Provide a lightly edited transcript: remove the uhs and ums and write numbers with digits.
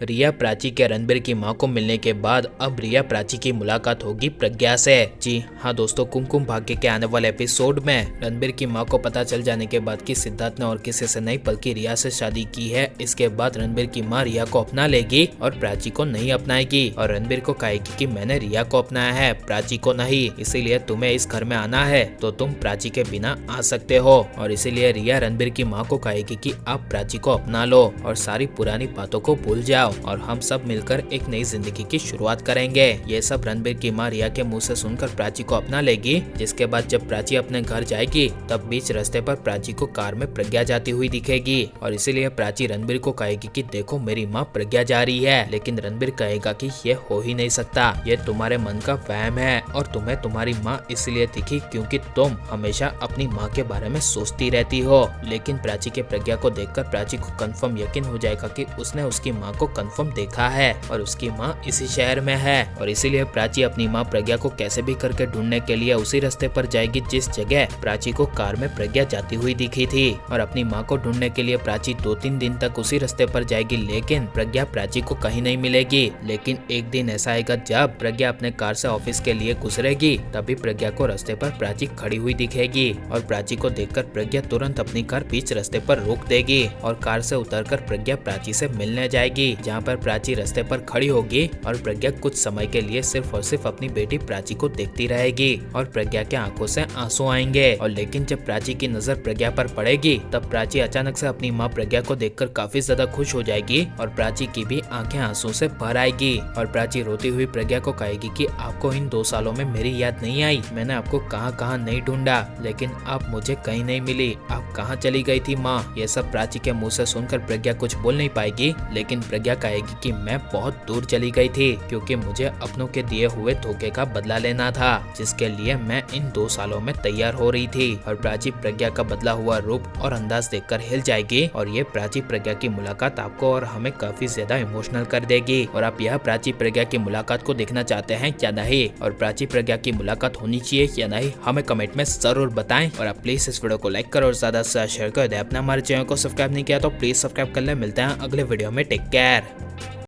रिया प्राची के रणबीर की मां को मिलने के बाद अब रिया प्राची की मुलाकात होगी प्रज्ञा से। जी हाँ दोस्तों, कुमकुम भाग्य के आने वाले एपिसोड में रणबीर की मां को पता चल जाने के बाद कि सिद्धार्थ ने और किसी से नहीं बल्कि रिया से शादी की है, इसके बाद रणबीर की मां रिया को अपना लेगी और प्राची को नहीं अपनाएगी और रणबीर को कहेगी कि मैंने रिया को अपनाया है, प्राची को नहीं, इसीलिए तुम्हें इस घर में आना है तो तुम प्राची के बिना आ सकते हो। और इसीलिए रिया रणबीर की मां को कहेगी कि आप प्राची को अपना लो और सारी पुरानी बातों को भूल जाओ और हम सब मिलकर एक नई जिंदगी की शुरुआत करेंगे। ये सब रणबीर की मां रिया के मुंह से सुनकर प्राची को अपना लेगी। जिसके बाद जब प्राची अपने घर जाएगी तब बीच रास्ते पर प्राची को कार में प्रज्ञा जाती हुई दिखेगी और इसीलिए प्राची रणबीर को कहेगी कि देखो मेरी माँ प्रज्ञा जा रही है, लेकिन रणबीर कहेगा कि ये हो ही नहीं सकता, ये तुम्हारे मन का वहम है और तुम्हें तुम्हारी माँ इसलिए दिखी क्योंकि तुम हमेशा अपनी माँ के बारे में सोचती रहती हो। लेकिन प्राची के प्रज्ञा को देखकर प्राची को कंफर्म यकीन हो जाएगा कि उसने उसकी माँ को कंफर्म देखा है और उसकी माँ इसी शहर में है और इसीलिए प्राची अपनी माँ प्रज्ञा को कैसे भी करके ढूंढने के लिए उसी रास्ते पर जाएगी जिस जगह प्राची को कार में प्रज्ञा जाती हुई दिखी थी। और अपनी माँ को ढूंढने के लिए प्राची 2-3 दिन तक उसी रास्ते पर जाएगी, लेकिन प्रज्ञा प्राची को कहीं नहीं मिलेगी। लेकिन एक दिन ऐसा आएगा जब प्रज्ञा अपने कार से ऑफिस के लिए गुजरेगी, तभी प्रज्ञा को रास्ते पर प्राची खड़ी हुई दिखेगी और प्राची को देखकर प्रज्ञा तुरंत अपनी कार बीच रास्ते पर रोक देगी और कार से उतरकर प्रज्ञा प्राची से मिलने जाएगी, जहाँ पर प्राची रास्ते पर खड़ी होगी और प्रज्ञा कुछ समय के लिए सिर्फ और सिर्फ अपनी बेटी प्राची को देखती रहेगी और प्रज्ञा के आंखों से आंसू आएंगे। और लेकिन जब प्राची की नजर प्रज्ञा पर पड़ेगी तब प्राची अचानक से अपनी माँ प्रज्ञा को देखकर काफी ज्यादा खुश हो जाएगी और प्राची की भी आंखें आंसू से भर आएगी और प्राची रोती हुई प्रज्ञा को कहेगी कि आपको इन 2 सालों में मेरी याद नहीं आई, मैंने आपको कहाँ कहाँ नहीं ढूंढा, लेकिन आप मुझे कहीं नहीं मिली, आप कहाँ चली गई थी माँ। ये सब प्राची के मुँह से सुनकर प्रज्ञा कुछ बोल नहीं पाएगी, लेकिन प्रज्ञा कहेगी कि मैं बहुत दूर चली गई थी क्योंकि मुझे अपनों के दिए हुए धोखे का बदला लेना था, जिसके लिए मैं इन 2 सालों में तैयार हो रही थी। और प्राची प्रज्ञा का बदला हुआ रूप और अंदाज देखकर हिल जाएगी और ये प्राची प्रज्ञा की मुलाकात आपको और हमें काफी ज्यादा इमोशनल कर देगी। और आप यह प्राची प्रज्ञा की मुलाकात को देखना चाहते हैं या नहीं, और प्राची प्रज्ञा की मुलाकात होनी चाहिए या नहीं, हमें कमेंट में जरूर बताएं। और आप प्लीज इस वीडियो को लाइक करो और ज्यादा से ज्यादा शेयर कर दे। अपने हमारे चैनल को सब्सक्राइब नहीं किया तो प्लीज सब्सक्राइब कर ले। मिलते हैं अगले वीडियो में, टेक केयर।